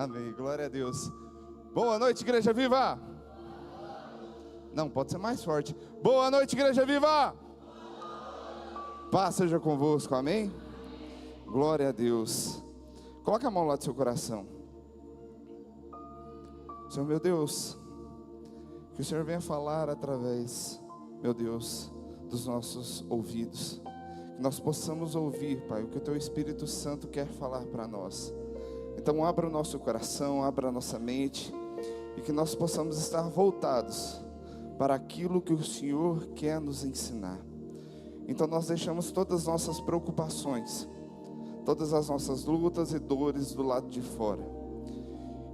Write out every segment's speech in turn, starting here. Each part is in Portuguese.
Amém, glória a Deus. Boa noite, Igreja Viva. Não, pode ser mais forte. Boa noite, Igreja Viva. Paz seja convosco, amém? Glória a Deus. Coloca a mão lá do seu coração. Senhor, meu Deus, que o Senhor venha falar através, meu Deus, dos nossos ouvidos. Que nós possamos ouvir, Pai, o que o Teu Espírito Santo quer falar para nós. Então abra o nosso coração, abra a nossa mente, e que nós possamos estar voltados para aquilo que o Senhor quer nos ensinar. Então nós deixamos todas as nossas preocupações, todas as nossas lutas e dores do lado de fora,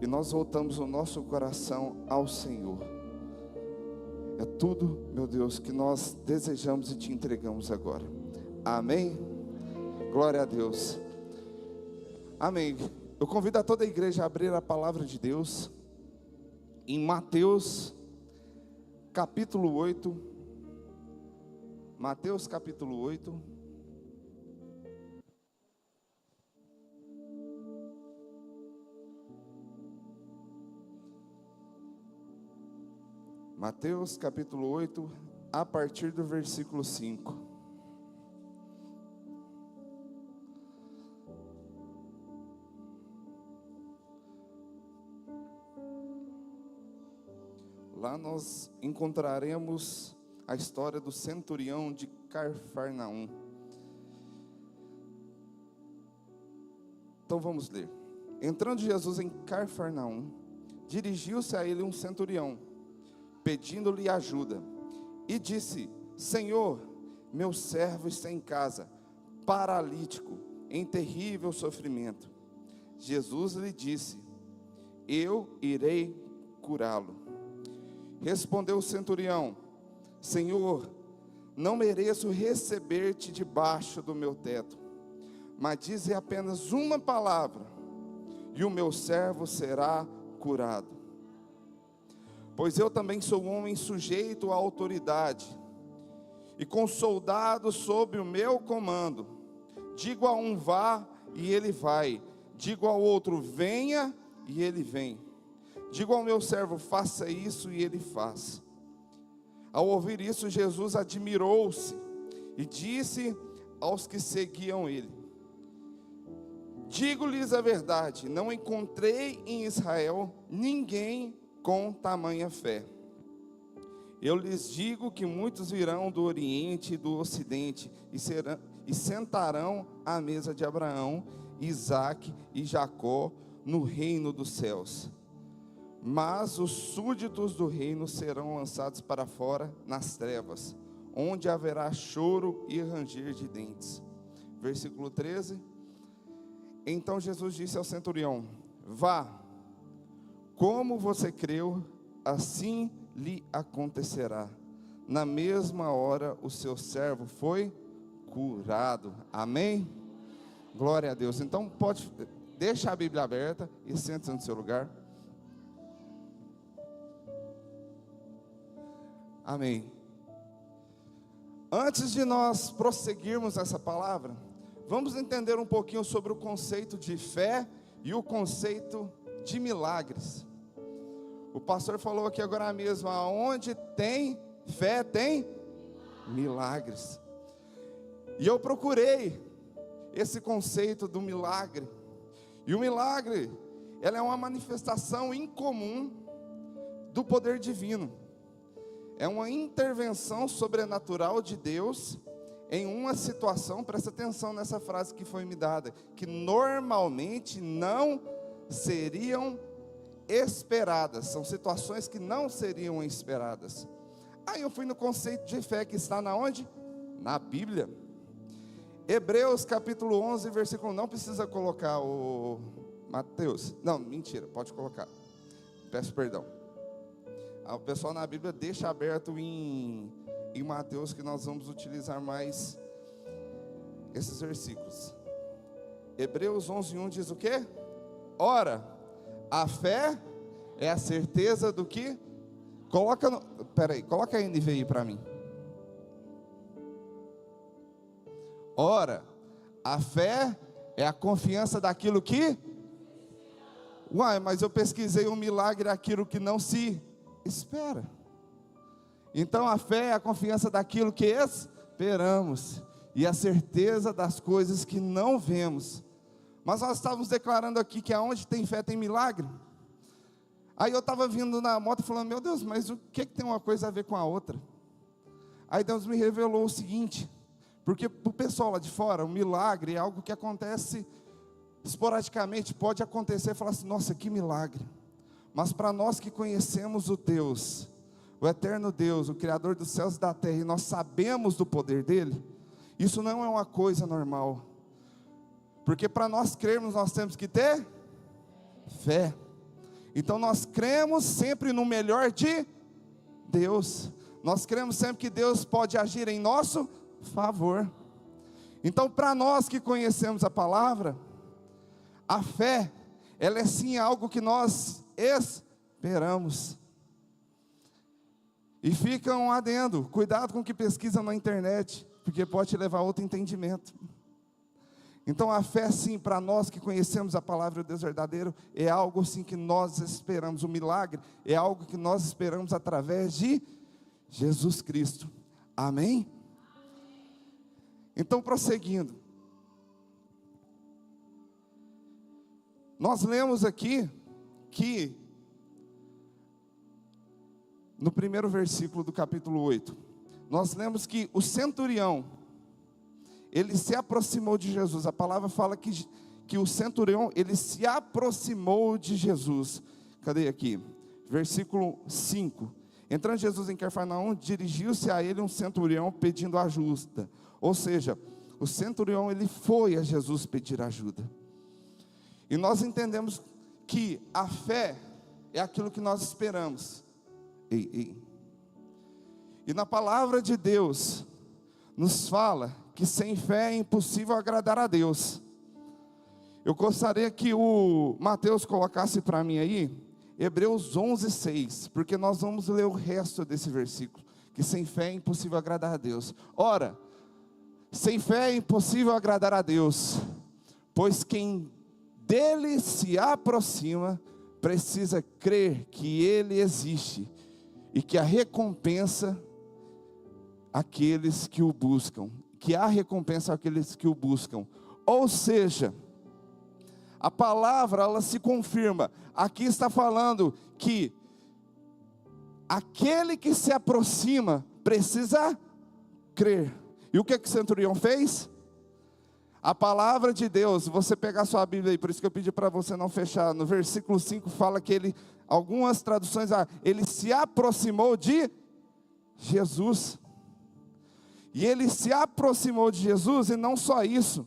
e nós voltamos o nosso coração ao Senhor. É tudo, meu Deus, que nós desejamos e te entregamos agora. Amém? Glória a Deus. Amém. Eu convido a toda a igreja a abrir a palavra de Deus em Mateus capítulo 8. Mateus capítulo 8. Mateus capítulo 8, a partir do versículo 5. Lá nós encontraremos a história do centurião de Cafarnaum. Então vamos ler. Entrando Jesus em Cafarnaum, dirigiu-se a ele um centurião, pedindo-lhe ajuda, e disse: Senhor, meu servo está em casa, paralítico, em terrível sofrimento. Jesus lhe disse: eu irei curá-lo. Respondeu o centurião: Senhor, não mereço receber-te debaixo do meu teto, mas dize apenas uma palavra, e o meu servo será curado. Pois eu também sou um homem sujeito à autoridade, e com soldados sob o meu comando. Digo a um: vá, e ele vai. Digo ao outro: venha, e ele vem. Digo ao meu servo: faça isso, e ele faz. Ao ouvir isso, Jesus admirou-se e disse aos que seguiam ele: digo-lhes a verdade, não encontrei em Israel ninguém com tamanha fé. Eu lhes digo que muitos virão do Oriente e do Ocidente e sentarão à mesa de Abraão, Isaque e Jacó no reino dos céus. Mas os súditos do reino serão lançados para fora nas trevas, onde haverá choro e ranger de dentes. Versículo 13. Então Jesus disse ao centurião: vá, como você creu, assim lhe acontecerá. Na mesma hora o seu servo foi curado. Amém? Glória a Deus. Então deixa a Bíblia aberta e sente-se no seu lugar. Amém. Antes de nós prosseguirmos essa palavra, vamos entender um pouquinho sobre o conceito de fé e o conceito de milagres. O pastor falou aqui agora mesmo: aonde tem fé, tem milagres. E eu procurei esse conceito do milagre. E o milagre, ela é uma manifestação incomum do poder divino. É uma intervenção sobrenatural de Deus em uma situação, presta atenção nessa frase que foi me dada, que normalmente não seriam esperadas. São situações que não seriam esperadas. Aí eu fui no conceito de fé que está na onde? Na Bíblia. Hebreus capítulo 11, versículo, não precisa colocar o Mateus, não, mentira, pode colocar, peço perdão. O pessoal na Bíblia deixa aberto em Mateus, que nós vamos utilizar mais esses versículos. Hebreus 11:1 diz o quê? Ora, a fé é a certeza do que? Coloca a NVI para mim. Ora, a fé é a confiança daquilo que? Uai, mas eu pesquisei, um milagre é aquilo que não se espera. Então a fé é a confiança daquilo que esperamos e a certeza das coisas que não vemos. Mas nós estávamos declarando aqui que aonde tem fé tem milagre. Aí eu estava vindo na moto falando, meu Deus, mas o que tem uma coisa a ver com a outra? Aí Deus me revelou o seguinte, porque para o pessoal lá de fora, o milagre é algo que acontece esporadicamente, pode acontecer e falar assim, nossa, que milagre. Mas para nós que conhecemos o Deus, o eterno Deus, o Criador dos céus e da terra, e nós sabemos do poder dele, isso não é uma coisa normal. Porque para nós crermos, nós temos que ter fé. Então nós cremos sempre no melhor de Deus. Nós cremos sempre que Deus pode agir em nosso favor. Então para nós que conhecemos a palavra, a fé, ela é sim algo que nós esperamos. E fica um adendo, cuidado com o que pesquisa na internet, porque pode te levar a outro entendimento. Então a fé sim, para nós que conhecemos a palavra de Deus verdadeiro, é algo sim que nós esperamos. O milagre é algo que nós esperamos através de Jesus Cristo. Amém? Então prosseguindo. Nós lemos aqui que no primeiro versículo do capítulo 8, nós lemos que o centurião, ele se aproximou de Jesus. A palavra fala que o centurião, ele se aproximou de Jesus. Cadê aqui? Versículo 5. Entrando Jesus em Cafarnaum, dirigiu-se a ele um centurião pedindo ajuda. Ou seja, o centurião, ele foi a Jesus pedir ajuda. E nós entendemos que a fé é aquilo que nós esperamos. E na palavra de Deus, nos fala que sem fé é impossível agradar a Deus. Eu gostaria que o Mateus colocasse para mim aí, Hebreus 11:6, porque nós vamos ler o resto desse versículo, que sem fé é impossível agradar a Deus. Ora, sem fé é impossível agradar a Deus, pois quem dele se aproxima, precisa crer que ele existe, e que a recompensa aqueles que o buscam, que há recompensa àqueles que o buscam. Ou seja, a palavra, ela se confirma. Aqui está falando que aquele que se aproxima precisa crer. E o que o centurião fez? A palavra de Deus, você pegar sua Bíblia aí, por isso que eu pedi para você não fechar, no versículo 5 fala que ele, algumas traduções, ele se aproximou de Jesus. E ele se aproximou de Jesus, e não só isso,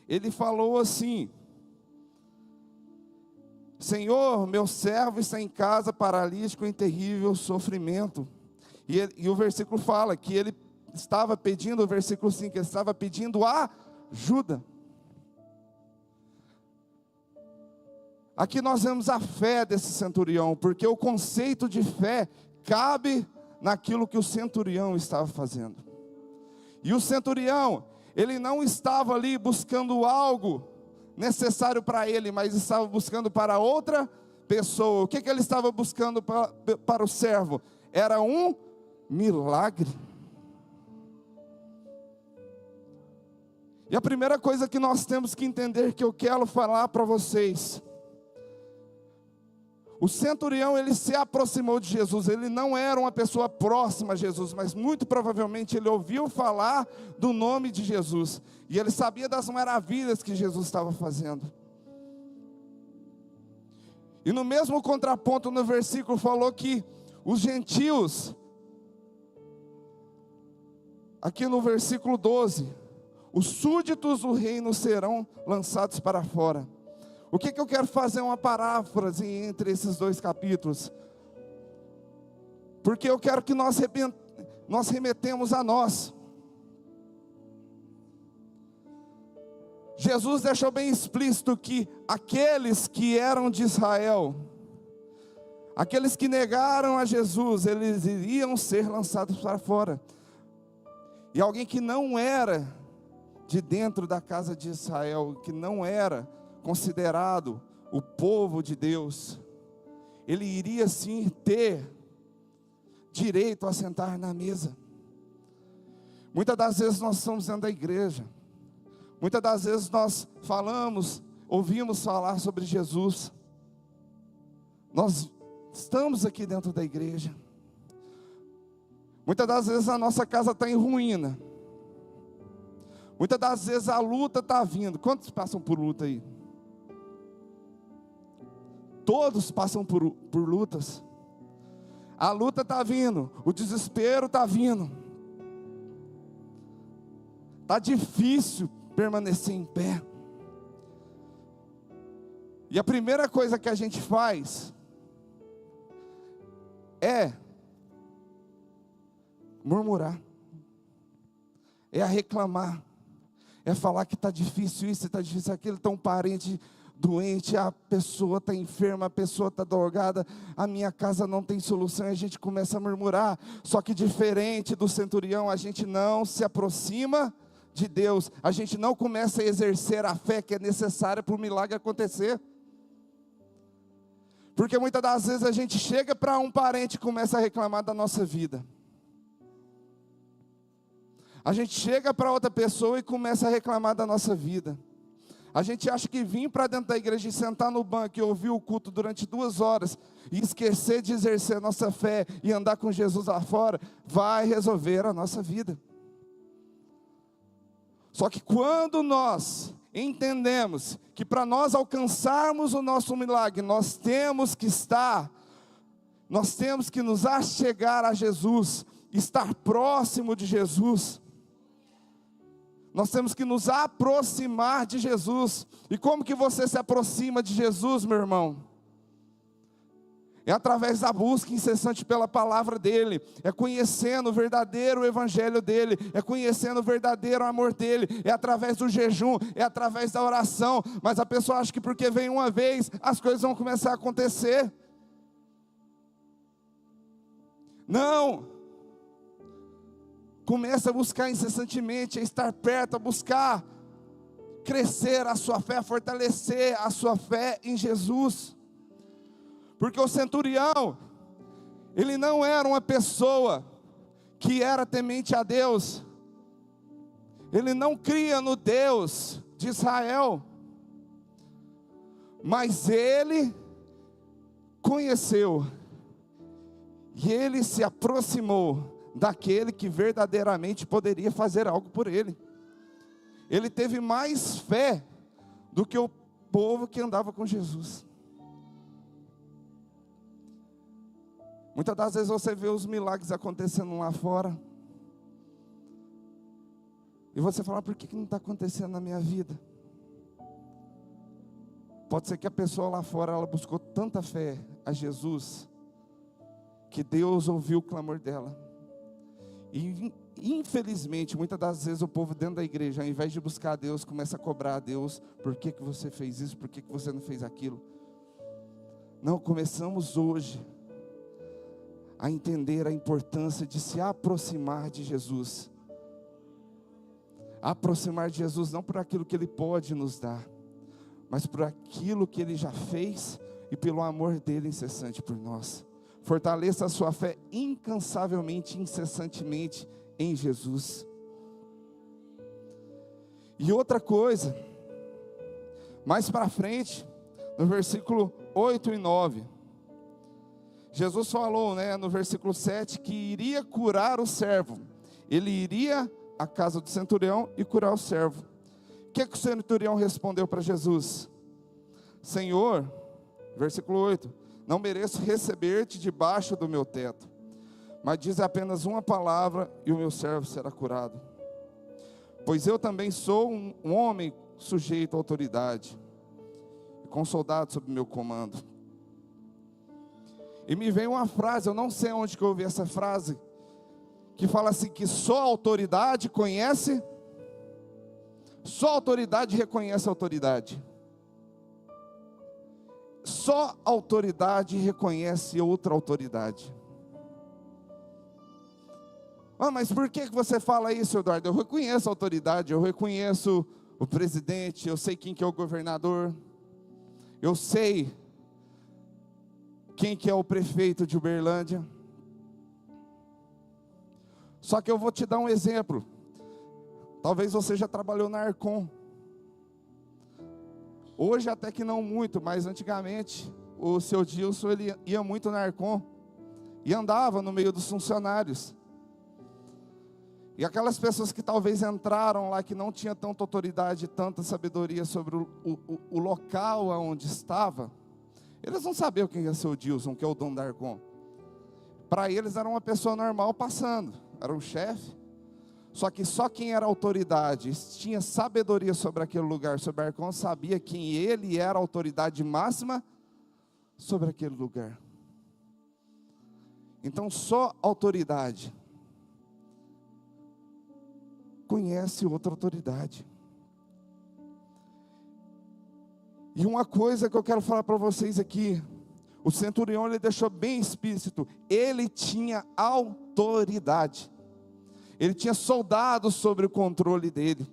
ele falou assim: Senhor, meu servo está em casa, paralítico, em terrível sofrimento. E o versículo fala que ele estava pedindo, o versículo 5, ele estava pedindo ajuda. Aqui nós vemos a fé desse centurião, porque o conceito de fé cabe naquilo que o centurião estava fazendo. E o centurião, ele não estava ali buscando algo necessário para ele, mas estava buscando para outra pessoa. O que ele estava buscando para o servo? Era um milagre. E a primeira coisa que nós temos que entender, que eu quero falar para vocês, o centurião, ele se aproximou de Jesus. Ele não era uma pessoa próxima a Jesus, mas muito provavelmente ele ouviu falar do nome de Jesus, e ele sabia das maravilhas que Jesus estava fazendo. E no mesmo contraponto, no versículo falou que os gentios, aqui no versículo 12, os súditos do reino serão lançados para fora. O que eu quero fazer uma paráfrase entre esses dois capítulos? Porque eu quero que nós remetemos a nós. Jesus deixou bem explícito que aqueles que eram de Israel, aqueles que negaram a Jesus, eles iriam ser lançados para fora. E alguém que não era de dentro da casa de Israel, que não era considerado o povo de Deus, ele iria sim ter direito a sentar na mesa. Muitas das vezes nós estamos dentro da igreja, muitas das vezes nós ouvimos falar sobre Jesus, nós estamos aqui dentro da igreja, muitas das vezes a nossa casa está em ruína, muitas das vezes a luta está vindo. Quantos passam por luta aí? Todos passam por lutas. A luta está vindo, o desespero está vindo, está difícil permanecer em pé. E a primeira coisa que a gente faz é murmurar, é reclamar, é falar que está difícil isso, está difícil aquilo, está um parente doente, a pessoa está enferma, a pessoa está drogada, a minha casa não tem solução, e a gente começa a murmurar. Só que diferente do centurião, a gente não se aproxima de Deus, a gente não começa a exercer a fé que é necessária para o milagre acontecer. Porque muitas das vezes a gente chega para um parente e começa a reclamar da nossa vida. A gente chega para outra pessoa e começa a reclamar da nossa vida. A gente acha que vir para dentro da igreja e sentar no banco e ouvir o culto durante 2 horas e esquecer de exercer a nossa fé e andar com Jesus lá fora, vai resolver a nossa vida. Só que quando nós entendemos que para nós alcançarmos o nosso milagre, nós temos que nos achegar a Jesus, estar próximo de Jesus. Nós temos que nos aproximar de Jesus. E como que você se aproxima de Jesus, meu irmão? É através da busca incessante pela palavra dEle, é conhecendo o verdadeiro evangelho dEle, é conhecendo o verdadeiro amor dEle, é através do jejum, é através da oração. Mas a pessoa acha que porque vem uma vez, as coisas vão começar a acontecer. Não! Começa a buscar incessantemente, a estar perto, a buscar crescer a sua fé, fortalecer a sua fé em Jesus. Porque o centurião, ele não era uma pessoa que era temente a Deus, ele não cria no Deus de Israel, mas ele conheceu, e ele se aproximou daquele que verdadeiramente poderia fazer algo por ele. Ele teve mais fé do que o povo que andava com Jesus. Muitas das vezes você vê os milagres acontecendo lá fora, e você fala: por que não está acontecendo na minha vida? Pode ser que a pessoa lá fora, ela buscou tanta fé a Jesus, que Deus ouviu o clamor dela. E infelizmente, muitas das vezes o povo dentro da igreja, ao invés de buscar a Deus, começa a cobrar a Deus: por que você fez isso, por que você não fez aquilo? Não, começamos hoje a entender a importância de se aproximar de Jesus. Aproximar de Jesus não por aquilo que Ele pode nos dar, mas por aquilo que Ele já fez e pelo amor dEle incessante por nós. Fortaleça a sua fé incansavelmente, incessantemente em Jesus. E outra coisa, mais para frente, no versículo 8 e 9, Jesus falou, no versículo 7, que iria curar o servo. Ele iria à casa do centurião e curar o servo. O que o centurião respondeu para Jesus? Senhor, versículo 8, não mereço receber-te debaixo do meu teto, mas diz apenas uma palavra e o meu servo será curado. Pois eu também sou um homem sujeito à autoridade, com soldados sob meu comando. E me veio uma frase, eu não sei onde que eu ouvi essa frase, que fala assim, que só a autoridade conhece, só a autoridade reconhece a autoridade. Só a autoridade reconhece outra autoridade. Mas por que você fala isso, Eduardo? Eu reconheço a autoridade, eu reconheço o presidente, eu sei quem que é o governador, Eu sei quem que é o prefeito de Uberlândia. Só que eu vou te dar um exemplo. Talvez você já trabalhou na Arcon. Hoje até que não muito, mas antigamente o seu Dilson, ele ia muito na Arcon e andava no meio dos funcionários. E aquelas pessoas que talvez entraram lá, que não tinham tanta autoridade, tanta sabedoria sobre o local onde estava, eles não sabiam quem ia ser o Dilson, que é o dono da Arcon. Para eles era uma pessoa normal passando, era um chefe. Só que só quem era autoridade, tinha sabedoria sobre aquele lugar, sobre a Arcon, sabia quem ele era a autoridade máxima sobre aquele lugar. Então só autoridade conhece outra autoridade. E uma coisa que eu quero falar para vocês aqui, o centurião ele deixou bem explícito, ele tinha autoridade. Ele tinha soldados sobre o controle dele.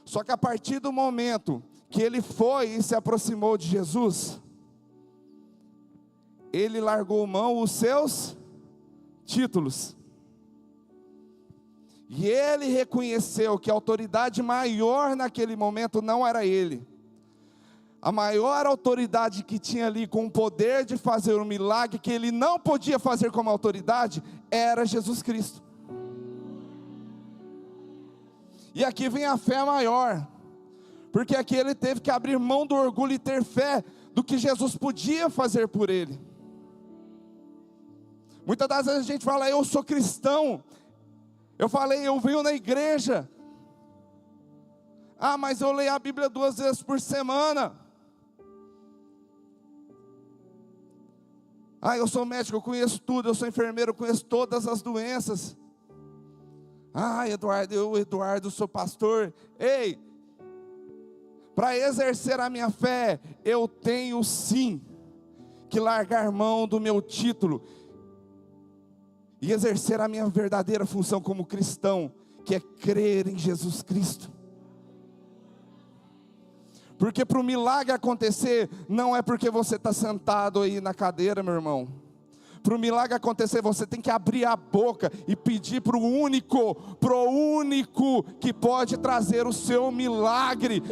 Só que a partir do momento que ele foi e se aproximou de Jesus, ele largou mão os seus títulos. E ele reconheceu que a autoridade maior naquele momento não era ele. A maior autoridade que tinha ali com o poder de fazer um milagre que ele não podia fazer como autoridade, era Jesus Cristo. E aqui vem a fé maior, porque aqui ele teve que abrir mão do orgulho e ter fé do que Jesus podia fazer por ele. Muitas das vezes a gente fala, eu sou cristão, eu venho na igreja, mas eu leio a Bíblia 2 vezes por semana, eu sou médico, eu conheço tudo, eu sou enfermeiro, eu conheço todas as doenças. Eduardo, sou pastor. Ei, para exercer a minha fé, eu tenho sim que largar mão do meu título e exercer a minha verdadeira função como cristão, que é crer em Jesus Cristo. Porque para o milagre acontecer, não é porque você está sentado aí na cadeira, meu irmão. Para o milagre acontecer, você tem que abrir a boca e pedir para o único que pode trazer o seu milagre.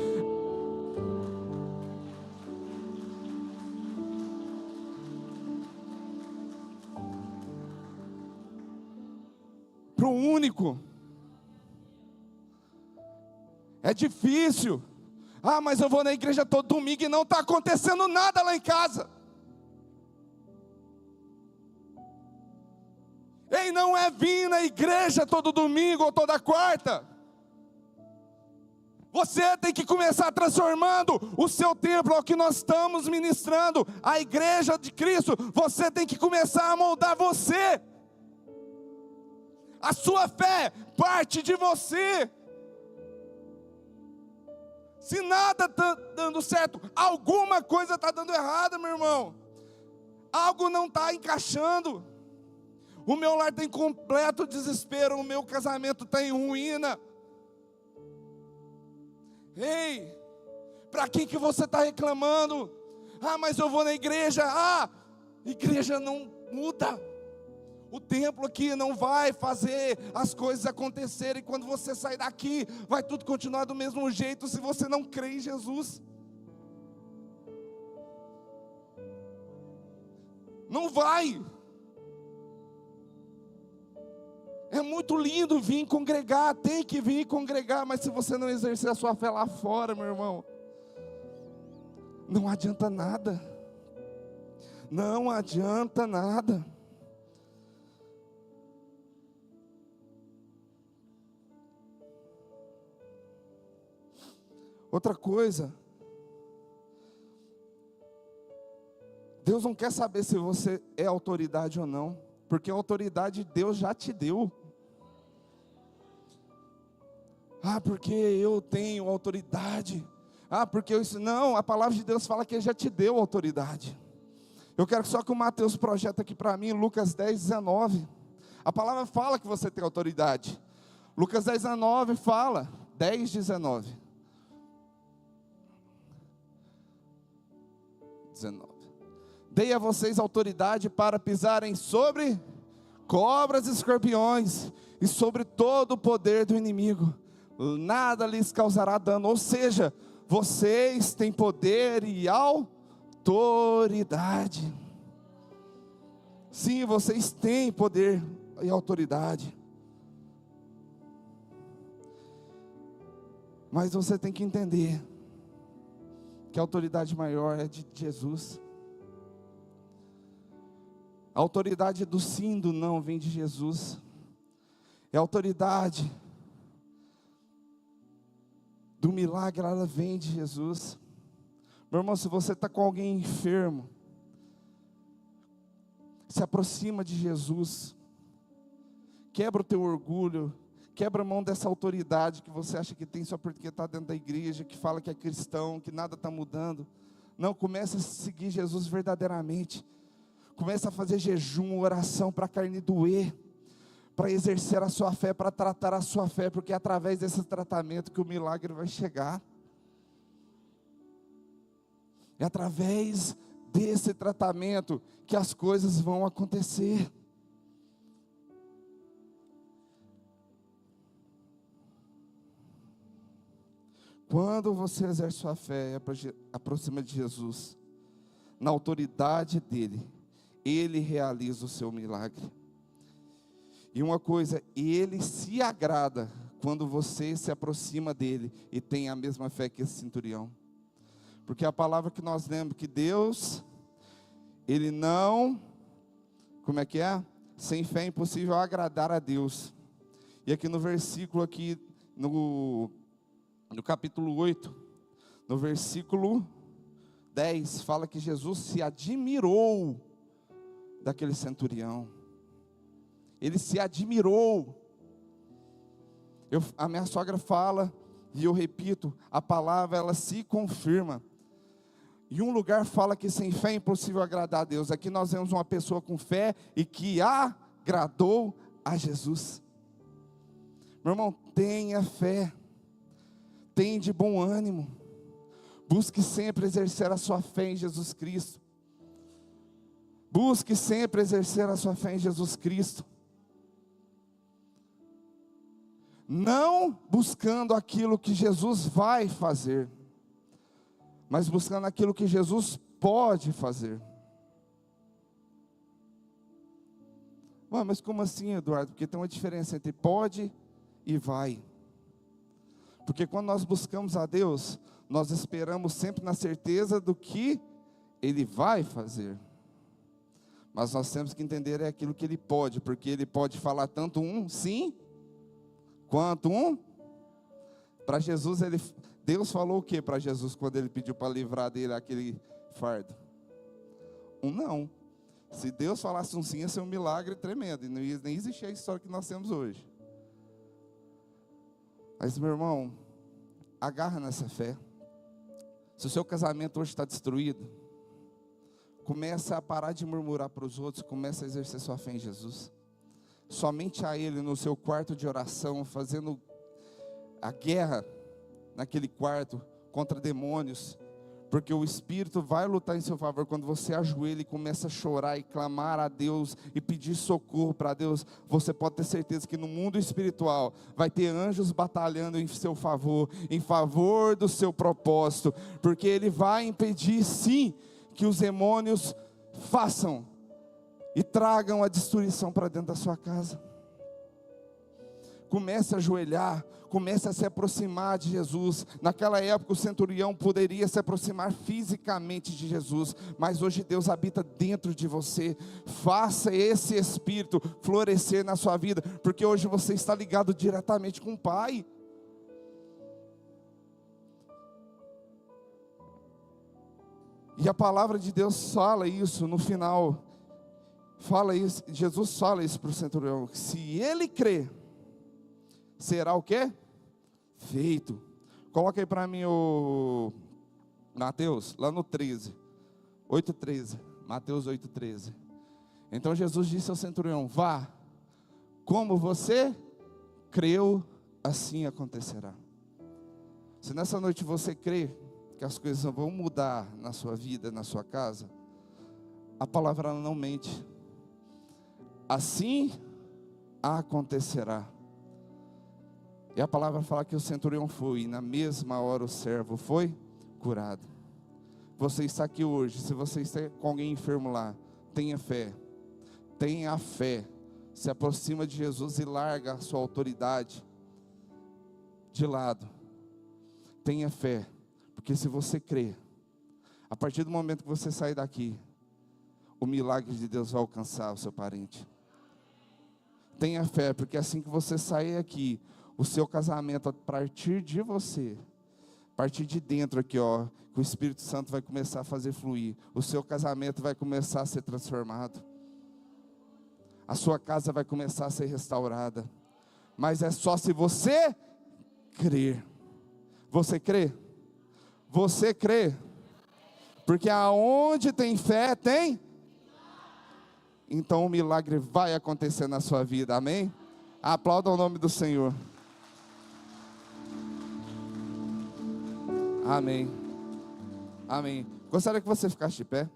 Para o único. É difícil. Mas eu vou na igreja todo domingo e não está acontecendo nada lá em casa. Ei, não é vir na igreja todo domingo ou toda quarta. Você tem que começar transformando o seu templo, ao que nós estamos ministrando, a igreja de Cristo. Você tem que começar a moldar você. A sua fé parte de você. Se nada está dando certo, alguma coisa está dando errado, meu irmão. Algo não está encaixando. O meu lar tem completo desespero, o meu casamento está em ruína. Ei, para quem que você está reclamando? Mas eu vou na igreja. Igreja não muda. O templo aqui não vai fazer as coisas acontecerem. Quando você sair daqui, vai tudo continuar do mesmo jeito se você não crê em Jesus. Não vai. É muito lindo vir congregar, tem que vir congregar, mas se você não exercer a sua fé lá fora, meu irmão, não adianta nada. Não adianta nada. Outra coisa, Deus não quer saber se você é autoridade ou não, porque a autoridade Deus já te deu. Porque eu tenho autoridade. Porque isso não, a palavra de Deus fala que Ele já te deu autoridade. Eu quero só que o Mateus projeta aqui para mim, Lucas 10, 19. A palavra fala que você tem autoridade. Lucas 10, 19 fala, 10, 19. 19. Dei a vocês autoridade para pisarem sobre cobras e escorpiões, e sobre todo o poder do inimigo, nada lhes causará dano. Ou seja, vocês têm poder e autoridade. Sim, vocês têm poder e autoridade. Mas você tem que entender que a autoridade maior é de Jesus. A autoridade do sim, do não, vem de Jesus. E a autoridade do milagre, ela vem de Jesus. Meu irmão, se você está com alguém enfermo, se aproxima de Jesus. Quebra o teu orgulho. Quebra a mão dessa autoridade que você acha que tem só porque está dentro da igreja, que fala que é cristão, que nada está mudando. Não, começa a seguir Jesus verdadeiramente. Começa a fazer jejum, oração para a carne doer, para exercer a sua fé, para tratar a sua fé, porque é através desse tratamento que o milagre vai chegar. É através desse tratamento que as coisas vão acontecer. Quando você exerce sua fé, aproxima de Jesus, na autoridade dele, ele realiza o seu milagre. E uma coisa, ele se agrada quando você se aproxima dele e tem a mesma fé que esse centurião. Porque a palavra que nós lemos, que Deus, ele não, como é que é? Sem fé é impossível agradar a Deus. E aqui no versículo, aqui no capítulo 8, no versículo 10, fala que Jesus se admirou daquele centurião. Ele se admirou. A minha sogra fala, e eu repito, a palavra ela se confirma. E um lugar fala que sem fé é impossível agradar a Deus. Aqui nós vemos uma pessoa com fé e que agradou a Jesus. Meu irmão, tenha fé. Tenha de bom ânimo. Busque sempre exercer a sua fé em Jesus Cristo. Busque sempre exercer a sua fé em Jesus Cristo. Não buscando aquilo que Jesus vai fazer, mas buscando aquilo que Jesus pode fazer. Mas como assim, Eduardo? Porque tem uma diferença entre pode e vai. Porque quando nós buscamos a Deus, nós esperamos sempre na certeza do que Ele vai fazer. Mas nós temos que entender é aquilo que Ele pode, porque Ele pode falar tanto um sim, quanto um. Para Jesus, Deus falou o que para Jesus quando Ele pediu para livrar dele aquele fardo? Um não. Se Deus falasse um sim, ia ser um milagre tremendo, e não ia nem existir a história que nós temos hoje. Mas, meu irmão, agarra nessa fé. Se o seu casamento hoje está destruído, começa a parar de murmurar para os outros, começa a exercer sua fé em Jesus. Somente a Ele no seu quarto de oração, fazendo a guerra naquele quarto contra demônios, porque o Espírito vai lutar em seu favor. Quando você ajoelha e começa a chorar e clamar a Deus e pedir socorro para Deus, você pode ter certeza que no mundo espiritual vai ter anjos batalhando em seu favor, em favor do seu propósito, porque Ele vai impedir sim que os demônios façam e tragam a destruição para dentro da sua casa. Comece a ajoelhar, comece a se aproximar de Jesus. Naquela época o centurião poderia se aproximar fisicamente de Jesus, mas hoje Deus habita dentro de você. Faça esse Espírito florescer na sua vida, porque hoje você está ligado diretamente com o Pai. E a palavra de Deus fala isso no final. Fala isso, Jesus fala isso para o centurião: se ele crer, será o quê? Feito. Coloca aí para mim o Mateus, lá no 13, 8:13, Mateus 8:13. Então Jesus disse ao centurião: vá, como você creu, assim acontecerá. Se nessa noite você crê, que as coisas vão mudar na sua vida, na sua casa, a palavra não mente. Assim acontecerá. E a palavra fala que o centurião foi, e na mesma hora o servo foi curado. Você está aqui hoje, se você está com alguém enfermo lá, tenha fé. Tenha a fé. Se aproxima de Jesus e larga a sua autoridade de lado. Tenha fé. Porque se você crer, a partir do momento que você sair daqui, o milagre de Deus vai alcançar o seu parente. Tenha fé, porque assim que você sair aqui, o seu casamento, a partir de você, a partir de dentro aqui, ó, que o Espírito Santo vai começar a fazer fluir. O seu casamento vai começar a ser transformado. A sua casa vai começar a ser restaurada. Mas é só se você crer. Você crê? Você crê? Porque aonde tem fé, tem? Então o milagre vai acontecer na sua vida, amém? Aplauda o nome do Senhor. Amém. Amém. Gostaria que você ficasse de pé.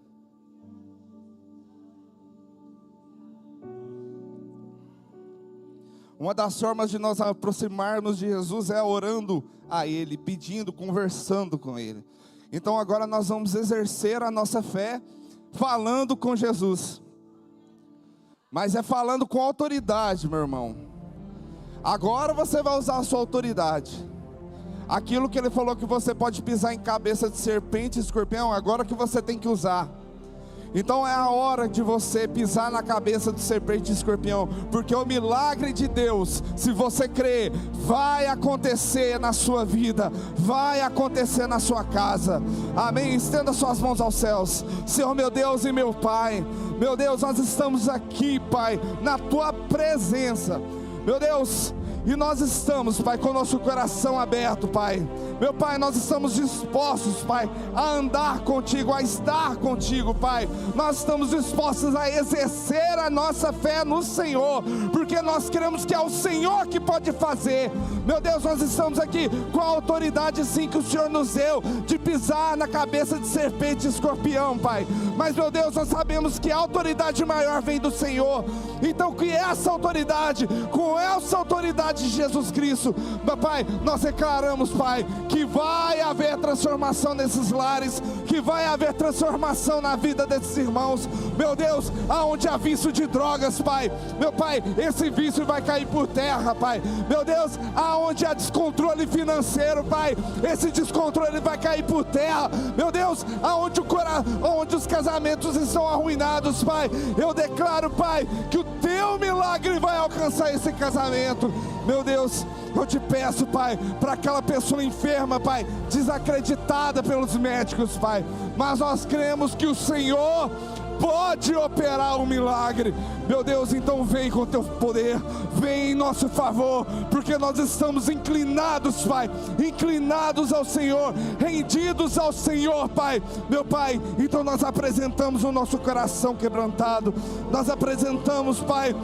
Uma das formas de nós aproximarmos de Jesus é orando a Ele, pedindo, conversando com Ele. Então agora nós vamos exercer a nossa fé falando com Jesus. Mas é falando com autoridade, meu irmão. Agora você vai usar a sua autoridade. Aquilo que Ele falou que você pode pisar em cabeça de serpente e escorpião, agora que você tem que usar. Então é a hora de você pisar na cabeça do serpente e escorpião, porque o milagre de Deus, se você crer, vai acontecer na sua vida, vai acontecer na sua casa, amém? Estenda suas mãos aos céus. Senhor meu Deus e meu Pai, meu Deus, nós estamos aqui, Pai, na Tua presença, meu Deus, e nós estamos, Pai, com o nosso coração aberto, Pai. Meu Pai, nós estamos dispostos, Pai, a andar contigo, a estar contigo, Pai. Nós estamos dispostos a exercer a nossa fé no Senhor, porque nós cremos que é o Senhor que pode fazer. Meu Deus, nós estamos aqui com a autoridade sim que o Senhor nos deu, de pisar na cabeça de serpente e escorpião, Pai. Mas, meu Deus, nós sabemos que a autoridade maior vem do Senhor. Então, que essa autoridade, com essa autoridade de Jesus Cristo, meu Pai, nós declaramos, Pai, que vai haver transformação nesses lares, que vai haver transformação na vida desses irmãos. Meu Deus, aonde há vício de drogas, Pai, meu Pai, esse vício vai cair por terra, Pai. Meu Deus, aonde há descontrole financeiro, Pai, esse descontrole vai cair por terra. Meu Deus, aonde os casamentos estão arruinados, Pai, eu declaro, Pai, que o Teu milagre vai alcançar esse casamento. Meu Deus, eu te peço, Pai, para aquela pessoa enferma, Pai, desacreditada pelos médicos, Pai, mas nós cremos que o Senhor pode operar um milagre. Meu Deus, então vem com o Teu poder, vem em nosso favor, porque nós estamos inclinados, Pai, inclinados ao Senhor, rendidos ao Senhor, Pai. Meu Pai, então nós apresentamos o nosso coração quebrantado, nós apresentamos, Pai,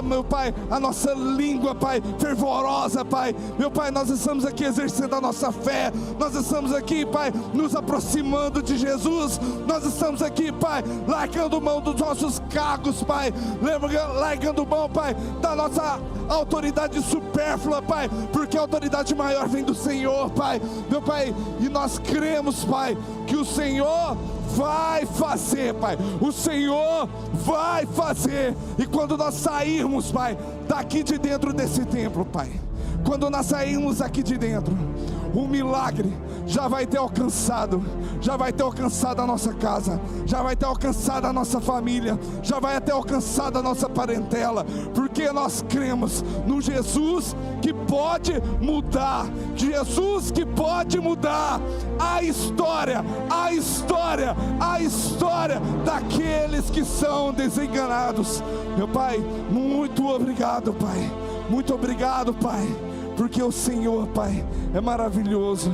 meu Pai, a nossa língua, Pai, fervorosa, Pai. Meu Pai, nós estamos aqui exercendo a nossa fé, nós estamos aqui, Pai, nos aproximando de Jesus, nós estamos aqui, Pai, largando mão dos nossos cargos, Pai, largando mão, Pai, da nossa autoridade supérflua, Pai, porque a autoridade maior vem do Senhor, Pai. Meu Pai, e nós cremos, Pai, que o Senhor vai fazer, Pai, o Senhor vai fazer. E quando nós sairmos, Pai, daqui de dentro desse templo, Pai, quando nós sairmos aqui de dentro, o milagre já vai ter alcançado a nossa casa, já vai ter alcançado a nossa família, já vai ter alcançado a nossa parentela, porque nós cremos no Jesus que pode mudar, Jesus que pode mudar a história daqueles que são desenganados. Meu Pai, muito obrigado, Pai, muito obrigado, Pai, porque o Senhor, Pai, é maravilhoso,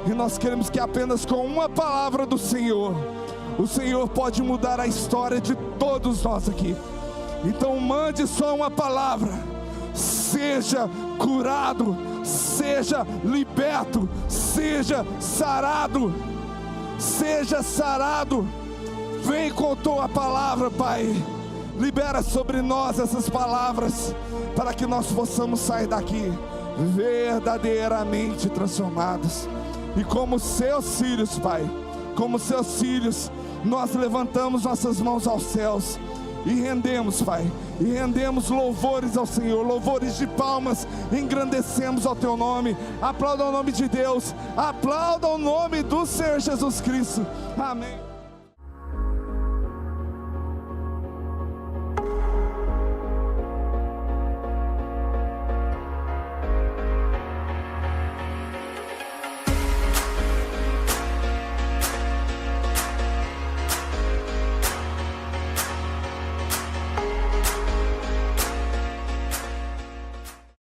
e nós queremos que apenas com uma palavra do Senhor, o Senhor pode mudar a história de todos nós aqui. Então mande só uma palavra: seja curado, seja seja liberto, seja sarado, seja sarado. Vem com tua palavra, Pai. Libera sobre nós essas palavras, para que nós possamos sair daqui verdadeiramente transformados. E como seus filhos, Pai, como seus filhos, nós levantamos nossas mãos aos céus e rendemos, Pai, e rendemos louvores ao Senhor, louvores de palmas, engrandecemos ao teu nome. Aplauda o nome de Deus, aplauda o nome do Senhor Jesus Cristo. Amém.